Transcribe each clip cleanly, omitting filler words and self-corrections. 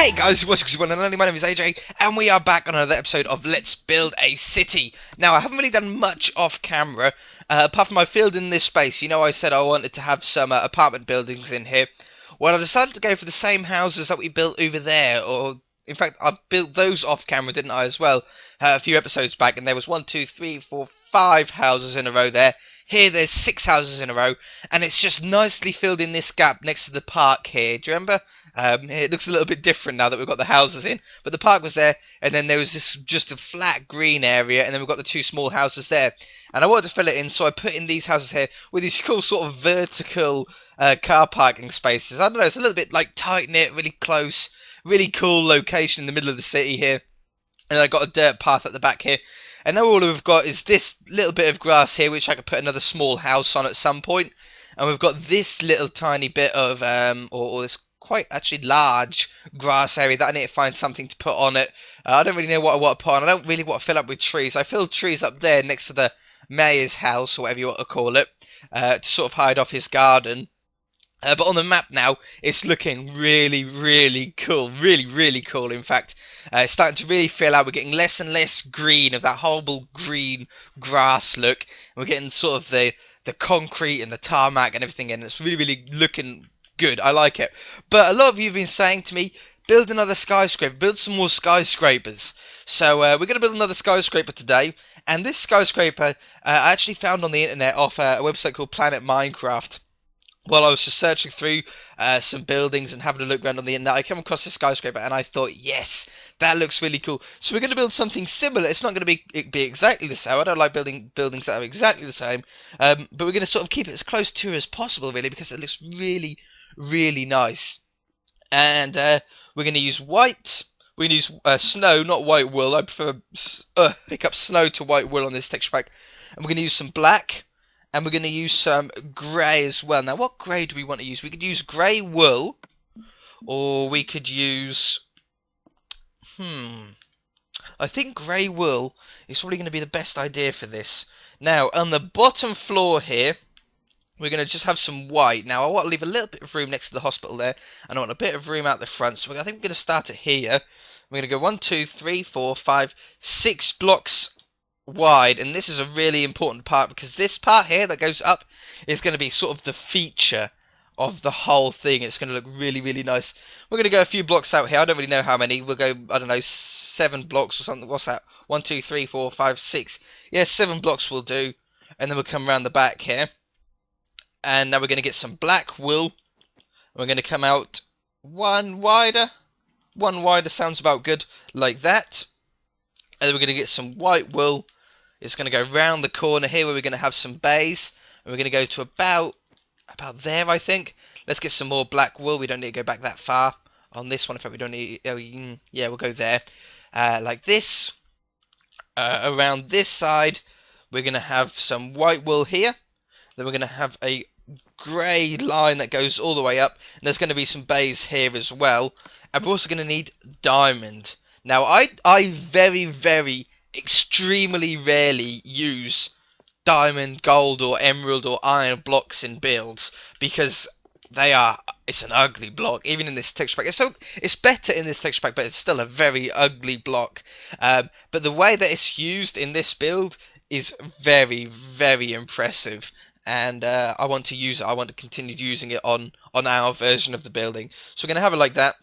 Hey guys, what's going on? My name is AJ, and we are back on another episode of Let's Build a City. Now, I haven't really done much off camera, apart from I filled in this space. You know, I said I wanted to have some apartment buildings in here. Well, I decided to go for the same houses that we built over there, or in fact, I built those off camera, didn't I, as well, a few episodes back, and there was 1, 2, 3, 4, 5 houses in a row there. Here, there's 6 houses in a row, and it's just nicely filled in this gap next to the park here. Do you remember? It looks a little bit different now that we've got the houses in, but the park was there, and then there was this just a flat green area, and then we've got the 2 small houses there. And I wanted to fill it in, so I put in these houses here with these cool sort of vertical car parking spaces. I don't know, it's a little bit like tight knit, really close, really cool location in the middle of the city here. And I've got a dirt path at the back here. And now all we've got is this little bit of grass here, which I could put another small house on at some point. And we've got this little tiny bit of, or this quite actually large grass area that I need to find something to put on it. I don't really know what I want to put on. I don't really want to fill up with trees. I filled trees up there next to the mayor's house, or whatever you want to call it, to sort of hide off his garden. But on the map now, it's looking really, really cool. Really, really cool, in fact. It's starting to really fill out. We're getting less and less green of that horrible green grass look. We're getting sort of the concrete and the tarmac and everything in. It's really, really looking good. I like it. But a lot of you have been saying to me, build another skyscraper. Build some more skyscrapers. So we're going to build another skyscraper today. And this skyscraper I actually found on the internet off a website called PlanetMinecraft. While I was just searching through some buildings and having a look around on the internet, I came across this skyscraper and I thought, yes, that looks really cool. So we're going to build something similar. It's not going to be exactly the same. I don't like building buildings that are exactly the same. But we're going to sort of keep it as close to as possible, really, because it looks really, really nice. And we're going to use white. We're going to use snow, not white wool. I prefer snow to white wool on this texture pack. And we're going to use some black. And we're going to use some grey as well. Now, what grey do we want to use? We could use grey wool, or we could use... I think grey wool is probably going to be the best idea for this. Now, on the bottom floor here, we're going to just have some white. Now, I want to leave a little bit of room next to the hospital there, and I want a bit of room out the front. So I think we're going to start it here. We're going to go 1, 2, 3, 4, 5, 6 blocks wide, and this is a really important part because this part here that goes up is going to be sort of the feature of the whole thing. It's going to look really, really nice. We're going to go a few blocks out here. I don't really know how many. We'll go, I don't know, 7 blocks or something. What's that? 1, 2, 3, 4, 5, 6. Yeah, 7 blocks will do. And then we'll come around the back here. And now we're going to get some black wool. We're going to come out one wider. One wider sounds about good, like that. And then we're going to get some white wool. It's going to go round the corner here where we're going to have some bays. And we're going to go to about there, I think. Let's get some more black wool. We don't need to go back that far on this one. In fact, we don't need... yeah, we'll go there. Like this. Around this side, we're going to have some white wool here. Then we're going to have a grey line that goes all the way up. And there's going to be some bays here as well. And we're also going to need diamond. Now, I very, very... extremely rarely use diamond, gold, or emerald, or iron blocks in builds because it's an ugly block, even in this texture pack. It's better in this texture pack, but it's still a very ugly block. But the way that it's used in this build is very, very impressive, and I want to use it. I want to continue using it on our version of the building. So we're going to have it like that,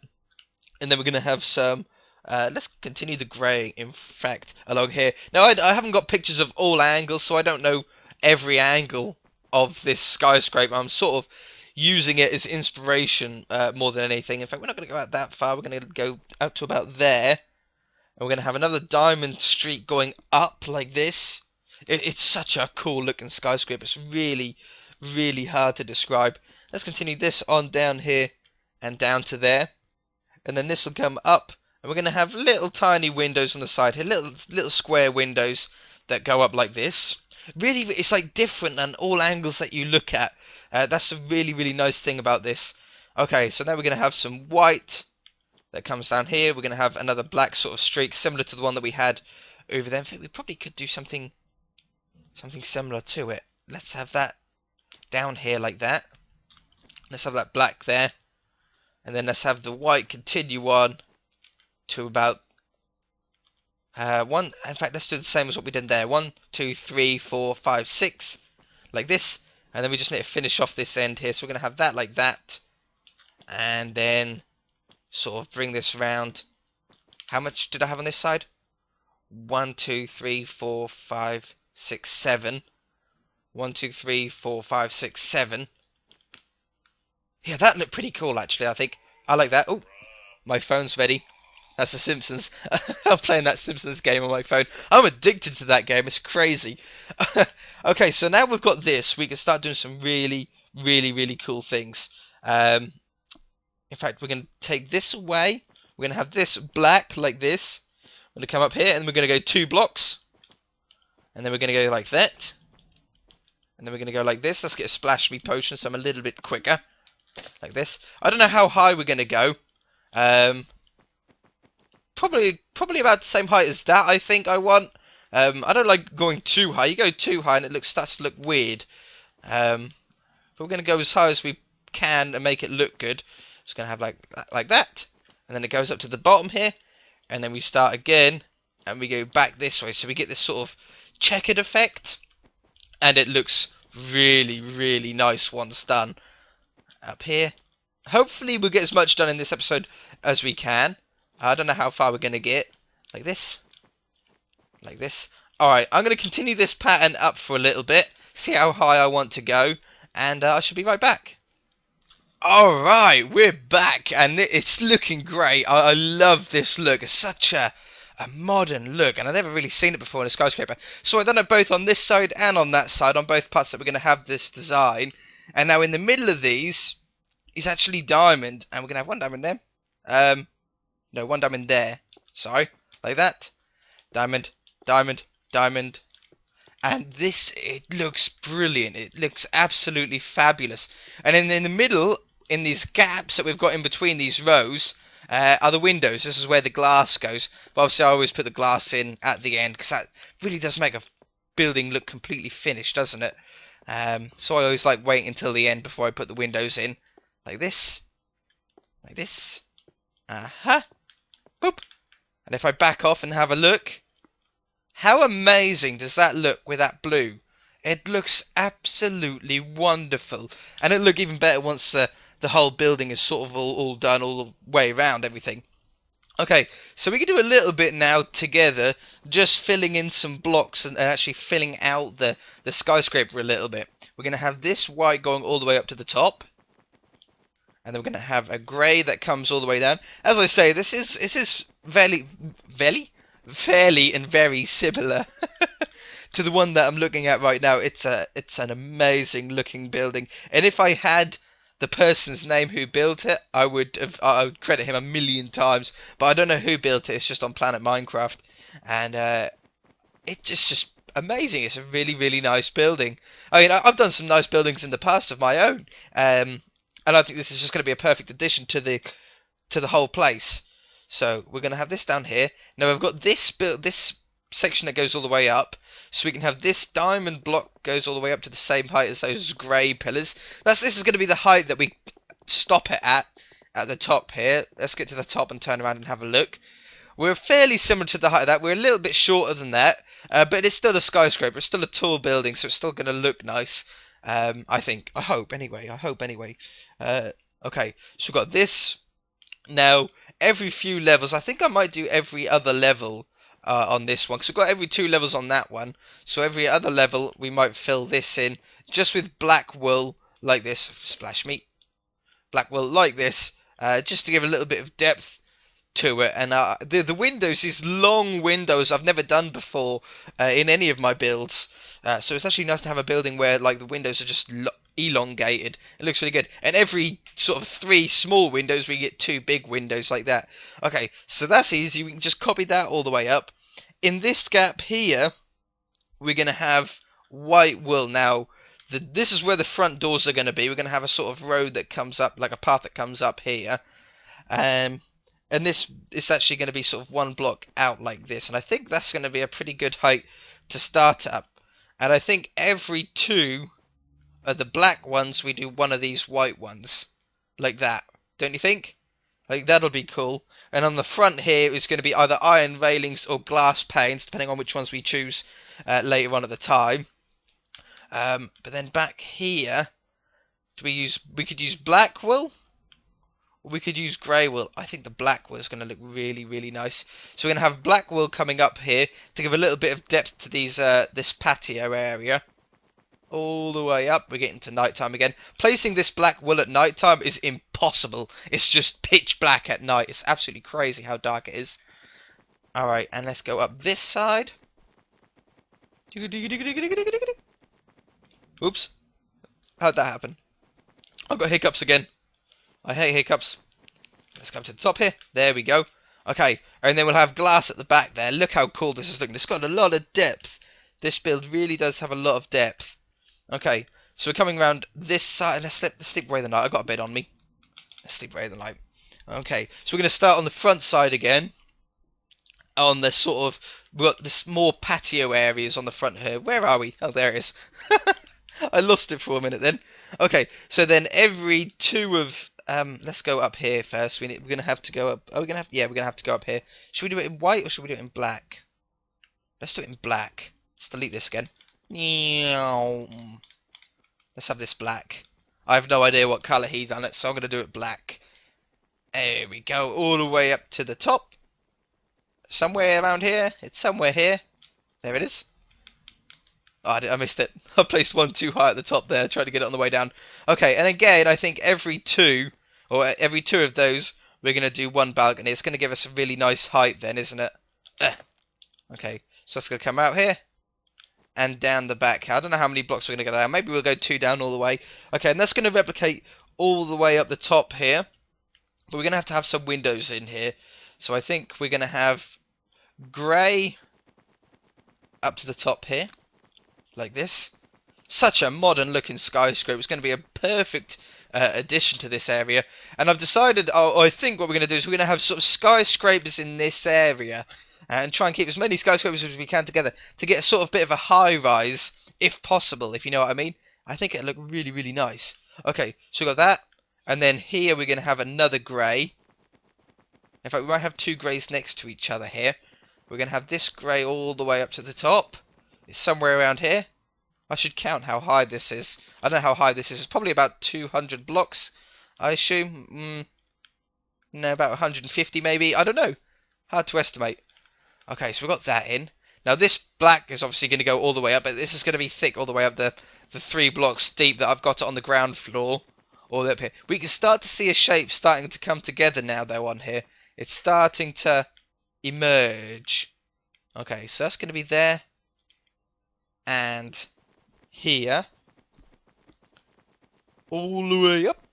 and then we're going to have some... let's continue the grey, in fact, along here. Now, I haven't got pictures of all angles, so I don't know every angle of this skyscraper. I'm sort of using it as inspiration more than anything. In fact, we're not going to go out that far. We're going to go out to about there. And we're going to have another diamond streak going up like this. It's such a cool-looking skyscraper. It's really, really hard to describe. Let's continue this on down here and down to there. And then this will come up. And we're going to have little tiny windows on the side here, little square windows that go up like this. Really, it's like different than all angles that you look at. That's a really, really nice thing about this. Okay, so now we're going to have some white that comes down here. We're going to have another black sort of streak similar to the one that we had over there. In fact, we probably could do something similar to it. Let's have that down here like that. Let's have that black there. And then let's have the white continue on to about one. In fact, let's do the same as what we did there. 1, 2, 3, 4, 5, 6, like this, and then we just need to finish off this end here. So we're going to have that like that, and then sort of bring this around. How much did I have on this side? 1, 2, 3, 4, 5, 6, 7. 1, 2, 3, 4, 5, 6, 7. Yeah, that looked pretty cool, actually, I think. I like that. Oh, my phone's ready. That's The Simpsons. I'm playing that Simpsons game on my phone. I'm addicted to that game. It's crazy. Okay, so now we've got this. We can start doing some really, really, really cool things. In fact, we're going to take this away. We're going to have this black like this. We're going to come up here, and we're going to go 2 blocks. And then we're going to go like that. And then we're going to go like this. Let's get a splash me potion so I'm a little bit quicker. Like this. I don't know how high we're going to go. Probably about the same height as that, I think I want. I don't like going too high. You go too high and it starts to look weird. But we're going to go as high as we can and make it look good. Just going to have like that. And then it goes up to the bottom here. And then we start again. And we go back this way. So we get this sort of checkered effect. And it looks really, really nice once done. Up here. Hopefully we'll get as much done in this episode as we can. I don't know how far we're going to get. Like this. Like this. Alright, I'm going to continue this pattern up for a little bit. See how high I want to go. And I should be right back. Alright, we're back. And it's looking great. I love this look. It's such a modern look. And I've never really seen it before in a skyscraper. So I've done it both on this side and on that side. On both parts that we're going to have this design. And now in the middle of these is actually diamond. And we're going to have one diamond there. No, one diamond there. Sorry. Like that. Diamond. Diamond. Diamond. And this, it looks brilliant. It looks absolutely fabulous. And in the middle, in these gaps that we've got in between these rows, are the windows. This is where the glass goes. But obviously I always put the glass in at the end, because that really does make a building look completely finished, doesn't it? So I always like waiting until the end before I put the windows in. Like this. Like this. Uh-huh. Boop. And if I back off and have a look, how amazing does that look with that blue? It looks absolutely wonderful. And it'll look even better once the whole building is sort of all done all the way around everything. Okay, so we can do a little bit now together, just filling in some blocks and actually filling out the skyscraper a little bit. We're going to have this white going all the way up to the top. And then we're going to have a grey that comes all the way down. As I say, this is fairly and very similar to the one that I'm looking at right now. It's an amazing looking building. And if I had the person's name who built it, I would credit him 1,000,000 times. But I don't know who built it. It's just on PlanetMinecraft. And it's just amazing. It's a really, really nice building. I mean, I've done some nice buildings in the past of my own. And I think this is just going to be a perfect addition to the whole place. So we're going to have this down here. Now we've got this section that goes all the way up. So we can have this diamond block goes all the way up to the same height as those grey pillars. This is going to be the height that we stop it at the top here. Let's get to the top and turn around and have a look. We're fairly similar to the height of that. We're a little bit shorter than that. But it's still a skyscraper. It's still a tall building. So it's still going to look nice. I think. I hope anyway. Okay, so we've got this. Now, every few levels, I think I might do every other level on this one, because we've got every 2 levels on that one. So every other level, we might fill this in just with black wool like this. Splash me. Black wool like this, just to give a little bit of depth to it. And the windows, these long windows, I've never done before in any of my builds. So it's actually nice to have a building where like the windows are just elongated. It looks really good. And every sort of 3 small windows, we get 2 big windows like that. Okay, so that's easy. We can just copy that all the way up. In this gap here, we're going to have white wool. Now, this is where the front doors are going to be. We're going to have a sort of road that comes up, like a path that comes up here. And this is actually going to be sort of 1 block out like this. And I think that's going to be a pretty good height to start up. And I think every 2 of the black ones, we do 1 of these white ones. Like that. Don't you think? Like, that'll be cool. And on the front here is going to be either iron railings or glass panes, depending on which ones we choose later on at the time. But then back here, we could use black wool, or we could use grey wool. I think the black wool is going to look really, really nice. So we're going to have black wool coming up here to give a little bit of depth to these this patio area. All the way up, we're getting to nighttime again. Placing this black wool at nighttime is impossible. It's just pitch black at night. It's absolutely crazy how dark it is. Alright, and let's go up this side. Oops. How'd that happen? I've got hiccups again. I hate hiccups. Let's go up to the top here. There we go. Okay, and then we'll have glass at the back there. Look how cool this is looking. It's got a lot of depth. This build really does have a lot of depth. Okay, so we're coming around this side. Let's sleep away the night. I've got a bed on me. Let's sleep away the night. Okay, so we're going to start on the front side again. On the sort of, we've got this more patio areas on the front here. Where are we? Oh, there it is. I lost it for a minute then. Okay, so then every two of let's go up here first. We're gonna have to go up. Oh, we're gonna have to go up here. Should we do it in white or should we do it in black? Let's do it in black. Let's delete this again. Let's have this black. I have no idea what colour he done it, so I'm gonna do it black. There we go, all the way up to the top. Somewhere around here. It's somewhere here. There it is. Oh, I missed it. I placed one too high at the top there, tried to get it on the way down. Okay, and again, I think every two of those, we're going to do one balcony. It's going to give us a really nice height then, isn't it? Okay, so that's going to come out here and down the back. I don't know how many blocks we're going to go down. Maybe we'll go 2 down all the way. Okay, and that's going to replicate all the way up the top here. But we're going to have some windows in here. So I think we're going to have grey up to the top here. Like this. Such a modern looking skyscraper. It's going to be a perfect addition to this area. And I've decided, I think what we're going to do is we're going to have sort of skyscrapers in this area. And try and keep as many skyscrapers as we can together. To get a sort of bit of a high rise, if possible, if you know what I mean. I think it'll look really, really nice. Okay, so we've got that. And then here we're going to have another grey. In fact, we might have 2 greys next to each other here. We're going to have this grey all the way up to the top. It's somewhere around here. I should count how high this is. I don't know how high this is. It's probably about 200 blocks, I assume. No, about 150 maybe. I don't know. Hard to estimate. Okay, so we've got that in. Now this black is obviously going to go all the way up, but this is going to be thick all the way up the 3 blocks deep that I've got on the ground floor. All the way up here. We can start to see a shape starting to come together now though on here. It's starting to emerge. Okay, so that's going to be there. And here. All the way up.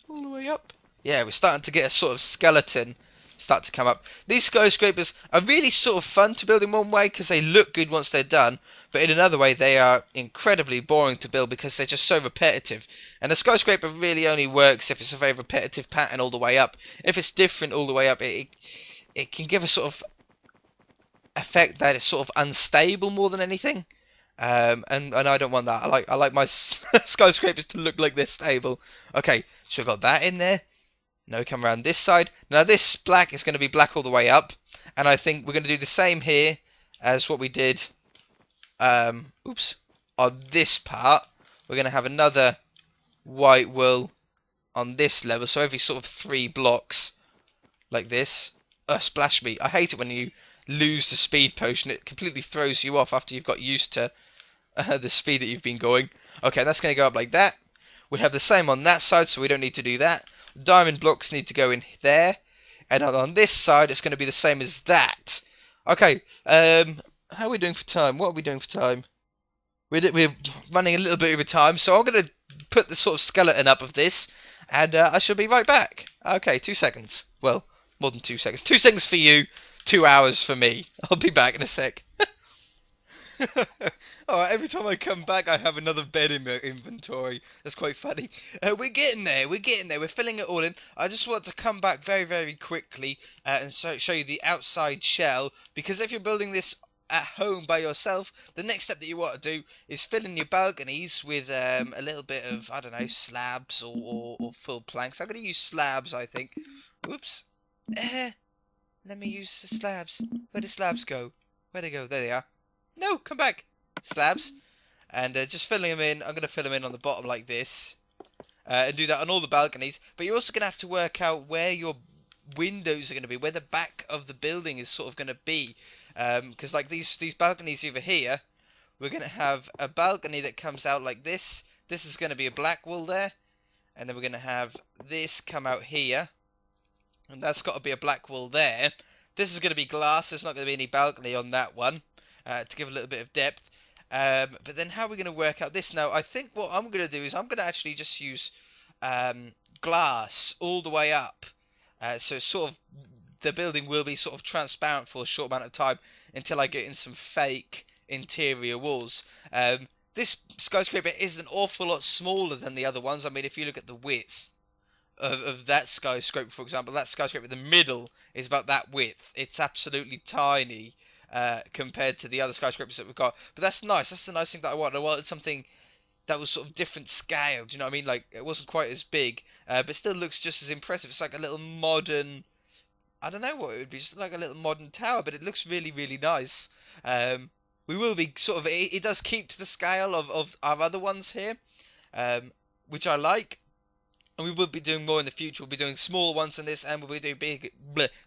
All the way up. Yeah, we're starting to get a sort of skeleton start to come up. These skyscrapers are really sort of fun to build in one way because they look good once they're done, but in another way they are incredibly boring to build because they're just so repetitive. And a skyscraper really only works if it's a very repetitive pattern all the way up. If it's different all the way up, it can give a sort of effect that it's sort of unstable more than anything. And I don't want that. I like my skyscrapers to look like they're stable. Okay, so we've got that in there. Now we come around this side. Now this black is going to be black all the way up. And I think we're going to do the same here as what we did on this part. We're going to have another white wool on this level. So every sort of 3 blocks like this. Splash me. I hate it when you lose the speed potion. It completely throws you off after you've got used to the speed that you've been going. Okay, that's going to go up like that. We have the same on that side, so we don't need to do that. Diamond blocks need to go in there. And on this side, it's going to be the same as that. Okay, how are we doing for time? What are we doing for time? We're running a little bit over time, so I'm going to put the sort of skeleton up of this. And I shall be right back. Okay, 2 seconds. Well, more than 2 seconds. 2 seconds for you, 2 hours for me. I'll be back in a sec. Alright, every time I come back I have another bed in my inventory. That's quite funny. We're getting there, we're filling it all in. I just want to come back very, very quickly and show you the outside shell, because if you're building this at home by yourself, the next step that you want to do is fill in your balconies with a little bit of, I don't know, slabs or full planks. I'm going to use slabs, I think. Whoops. Let me use the slabs. Where did slabs go? Where'd they go? There they are. No, come back. Slabs. And just filling them in. I'm going to fill them in on the bottom like this. And do that on all the balconies. But you're also going to have to work out where your windows are going to be, where the back of the building is sort of going to be. Because like these balconies over here, we're going to have a balcony that comes out like this. This is going to be a black wall there. And then we're going to have this come out here. And that's got to be a black wall there. This is going to be glass. There's not going to be any balcony on that one. To give a little bit of depth. But then how are we going to work out this? Now, I think what I'm going to do is I'm going to actually just use glass all the way up. So sort of the building will be sort of transparent for a short amount of time until I get in some fake interior walls. This skyscraper is an awful lot smaller than the other ones. I mean, if you look at the width of that skyscraper, for example, that skyscraper in the middle is about that width. It's absolutely tiny compared to the other skyscrapers that we've got. But that's nice. That's the nice thing that I wanted. I wanted something that was sort of different scale. Do you know what I mean? Like, it wasn't quite as big, but still looks just as impressive. It's like a little modern, I don't know what it would be, just like a little modern tower, but it looks really, really nice. We will be sort of, it does keep to the scale of our other ones here, which I like. And we will be doing more in the future. We'll be doing smaller ones than this, and we'll be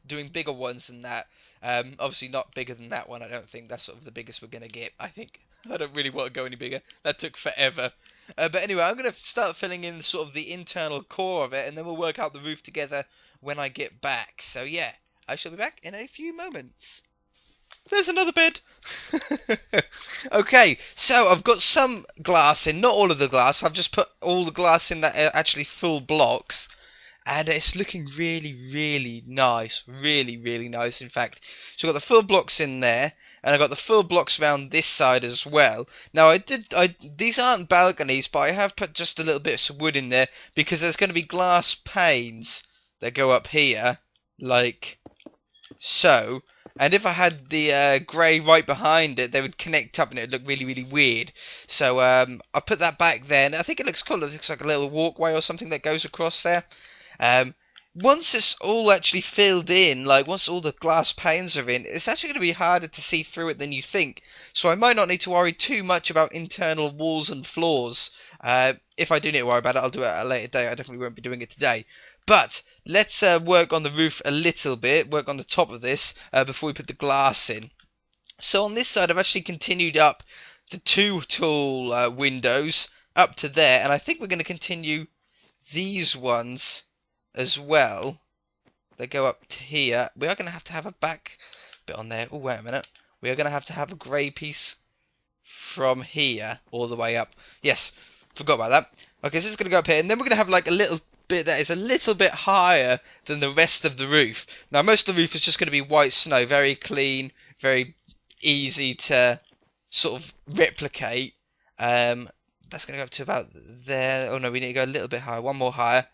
doing bigger ones than that. Obviously not bigger than that one, I don't think. That's sort of the biggest we're going to get, I think. I don't really want to go any bigger. That took forever. But anyway, I'm going to start filling in sort of the internal core of it, and then we'll work out the roof together when I get back. So yeah, I shall be back in a few moments. There's another bed. Okay, so I've got some glass in, not all of the glass. I've just put all the glass in that are actually full blocks. And it's looking really, really nice. Really, really nice, in fact. So I've got the full blocks in there. And I've got the full blocks around this side as well. Now, these aren't balconies, but I have put just a little bit of wood in there. Because there's going to be glass panes that go up here. Like so. And if I had the grey right behind it, they would connect up and it would look really, really weird. So I put that back there. And I think it looks cool. It looks like a little walkway or something that goes across there. Once it's all actually filled in, like once all the glass panes are in, it's actually going to be harder to see through it than you think. So I might not need to worry too much about internal walls and floors. If I do need to worry about it, I'll do it at a later date. I definitely won't be doing it today. But let's work on the roof a little bit, work on the top of this before we put the glass in. So on this side, I've actually continued up the two tall windows up to there, and I think we're going to continue these ones as well. They go up to here. We are going to have a back bit on there. Oh, wait a minute. We are going to have a grey piece from here all the way up. Yes, forgot about that. Okay, so it's going to go up here, and then we're going to have like a little bit that is a little bit higher than the rest of the roof. Now, most of the roof is just going to be white snow, very clean, very easy to sort of replicate. That's going to go up to about there. Oh no, we need to go a little bit higher, one more higher,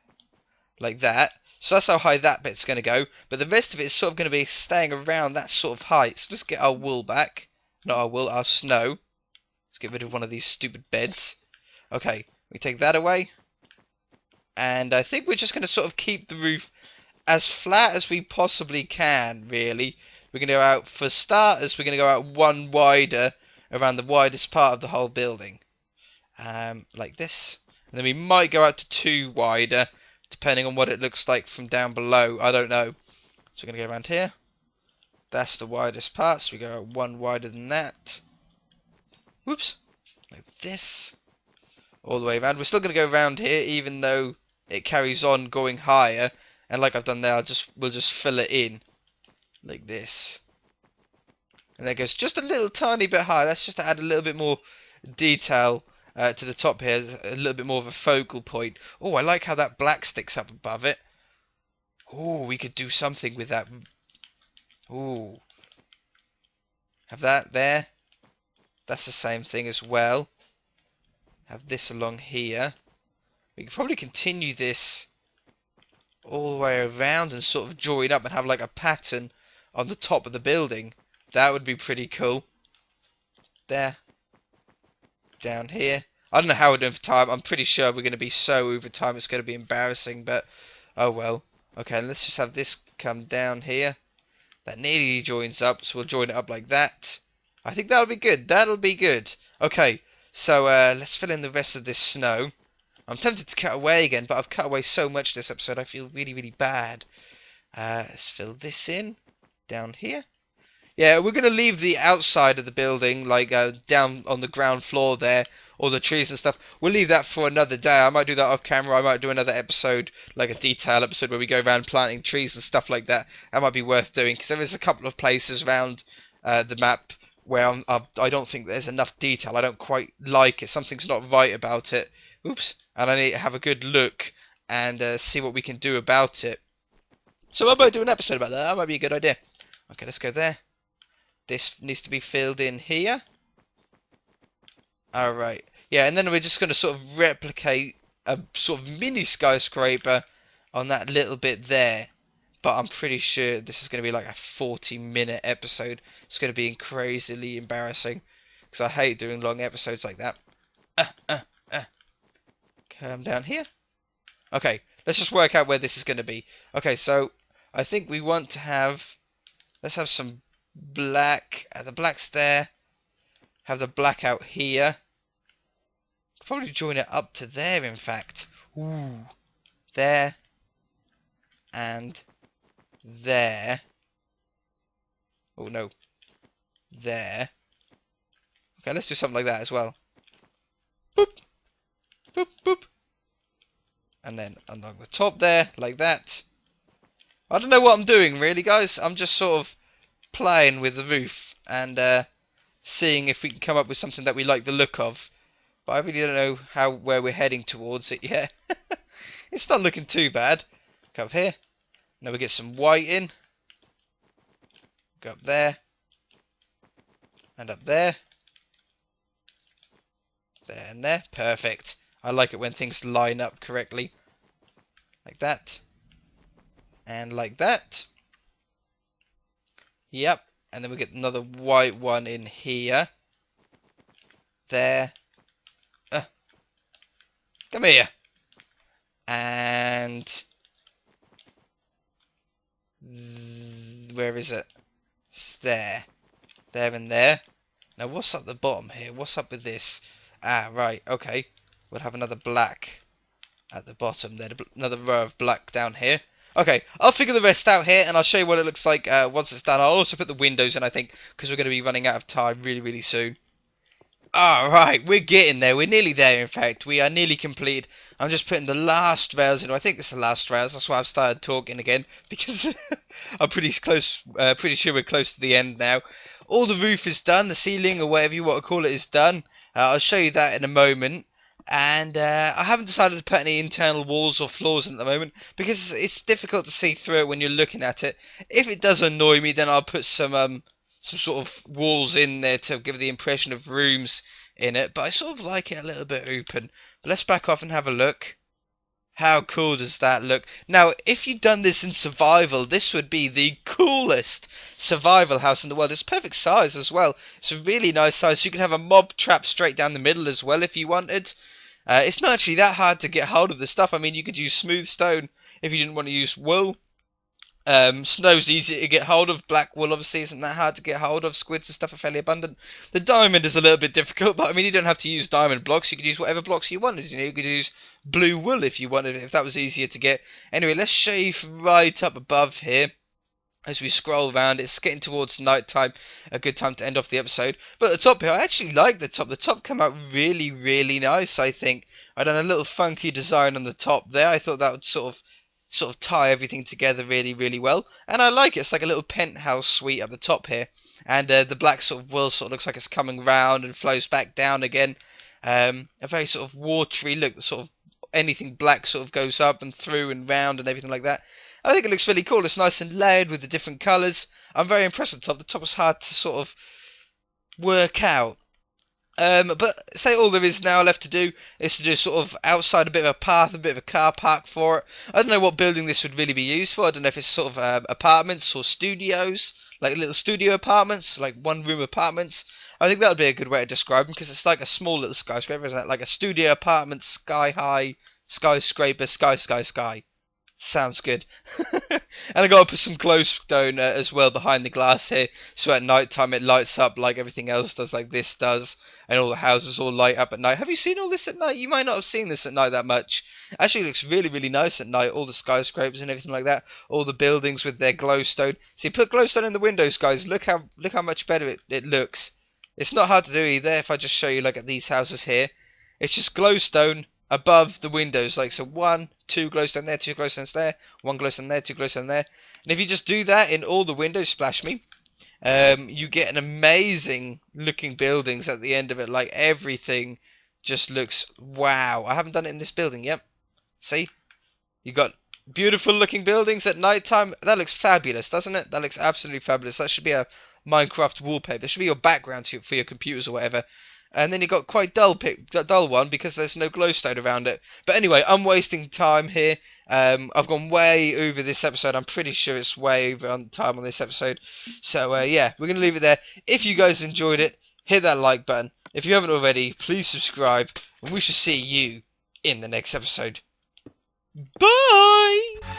like that. So that's how high that bit's going to go. But the rest of it is sort of going to be staying around that sort of height. So let's get our wool back. Not our wool, our snow. Let's get rid of one of these stupid beds. Okay, we take that away. And I think we're just going to sort of keep the roof as flat as we possibly can, really. We're going to go out, for starters, we're going to go out one wider around the widest part of the whole building. Like this. And then we might go out to two wider, depending on what it looks like from down below. I don't know. So we're going to go around here. That's the widest part, so we go out one wider than that. Whoops. Like this. All the way around. We're still going to go around here, even though it carries on going higher. And like I've done there, we'll just fill it in. Like this. And that goes just a little tiny bit higher. That's just to add a little bit more detail to the top here. A little bit more of a focal point. Oh, I like how that black sticks up above it. Oh, we could do something with that. Oh. Have that there. That's the same thing as well. Have this along here. We could probably continue this all the way around and sort of join up and have like a pattern on the top of the building. That would be pretty cool. there, down here. I don't know how we're doing for time. I'm pretty sure we're going to be so over time it's going to be embarrassing, but oh well. Okay, let's just have this come down here. That nearly joins up, so we'll join it up like that. I think that'll be good. That'll be good. Okay, so let's fill in the rest of this snow. I'm tempted to cut away again, but I've cut away so much this episode, I feel really, really bad. Let's fill this in down here. Yeah, we're going to leave the outside of the building, like down on the ground floor there, all the trees and stuff. We'll leave that for another day. I might do that off camera. I might do another episode, like a detail episode where we go around planting trees and stuff like that. That might be worth doing, because there is a couple of places around the map where I don't think there's enough detail. I don't quite like it. Something's not right about it. Oops. And I need to have a good look and see what we can do about it. So I might do an episode about that. That might be a good idea. Okay, let's go there. This needs to be filled in here. Alright. Yeah, and then we're just going to sort of replicate a sort of mini skyscraper on that little bit there. But I'm pretty sure this is going to be like a 40-minute episode. It's going to be crazily embarrassing, because I hate doing long episodes like that. Come down here. Okay, let's just work out where this is going to be. Okay, so I think we want to have... Let's have some black. The black's there. Have the black out here. Probably join it up to there, in fact. Ooh. There. And there. Oh, no. There. Okay, let's do something like that as well. Boop. Boop, boop. And then along the top there, like that. I don't know what I'm doing, really, guys. I'm just sort of playing with the roof and seeing if we can come up with something that we like the look of. But I really don't know where we're heading towards it yet. It's not looking too bad. Go up here. Now we get some white in. Go up there. And up there. There and there. Perfect. I like it when things line up correctly. Like that. And like that. Yep. And then we get another white one in here. There. Come here. And... where is it? It's there. There and there. Now what's up the bottom here? What's up with this? Ah, right. Okay. We'll have another black at the bottom there. Another row of black down here. Okay, I'll figure the rest out here, and I'll show you what it looks like once it's done. I'll also put the windows in, I think, because we're going to be running out of time really, really soon. Alright, we're getting there. We're nearly there, in fact. We are nearly complete. I'm just putting the last rails in. I think it's the last rails. That's why I've started talking again, because I'm pretty sure we're close to the end now. All the roof is done. The ceiling, or whatever you want to call it, is done. I'll show you that in a moment. And I haven't decided to put any internal walls or floors in at the moment, because it's difficult to see through it when you're looking at it. If it does annoy me, then I'll put some sort of walls in there to give the impression of rooms in it. But I sort of like it a little bit open. But let's back off and have a look. How cool does that look? Now, if you'd done this in survival, this would be the coolest survival house in the world. It's perfect size as well. It's a really nice size. You can have a mob trap straight down the middle as well if you wanted. It's not actually that hard to get hold of the stuff. I mean, you could use smooth stone if you didn't want to use wool. Snow's easy to get hold of. Black wool obviously isn't that hard to get hold of. Squids and stuff are fairly abundant. The diamond is a little bit difficult, but I mean, you don't have to use diamond blocks. You could use whatever blocks you wanted. You know, you could use blue wool if you wanted, if that was easier to get. Anyway, let's show you from right up above here. As we scroll around, it's getting towards night time, a good time to end off the episode. But at the top here, I actually like the top. The top came out really, really nice, I think. I done a little funky design on the top there. I thought that would sort of tie everything together really, really well. And I like it. It's like a little penthouse suite at the top here. And the black sort of wool sort of looks like it's coming round and flows back down again. A very sort of watery look. Sort of anything black sort of goes up and through and round and everything like that. I think it looks really cool. It's nice and layered with the different colours. I'm very impressed with the top. The top was hard to sort of work out. But say all there is now left to do is to do sort of outside a bit of a path, a bit of a car park for it. I don't know what building this would really be used for. I don't know if it's sort of apartments or studios, like little studio apartments, like one-room apartments. I think that would be a good way to describe them, because it's like a small little skyscraper, isn't it? Like a studio apartment, sky high, skyscraper, sky. Sounds good. And I got to put some glowstone as well behind the glass here, so at night time it lights up like everything else does, like this does, and all the houses all light up at night. Have you seen all this at night? You might not have seen this at night that much. Actually, it looks really, really nice at night. All the skyscrapers and everything like that. All the buildings with their glowstone. See, put glowstone in the windows, guys. Look how much better it looks. It's not hard to do either. If I just show you, like at these houses here, it's just glowstone above the windows, like so. One, two glowstone there, two glowstones there, one glowstone there, two glowstone there. And if you just do that in all the windows, splash me, you get an amazing looking buildings at the end of it. Like everything just looks wow. I haven't done it in this building yet. See, you got beautiful looking buildings at night time. That looks fabulous, doesn't it? That looks absolutely fabulous. That should be a Minecraft wallpaper. It should be your background for your computers or whatever. And then you got quite dull one because there's no glowstone around it. But anyway, I'm wasting time here. I've gone way over this episode. I'm pretty sure it's way over on time on this episode. So yeah, we're gonna leave it there. If you guys enjoyed it, hit that like button. If you haven't already, please subscribe. And we shall see you in the next episode. Bye!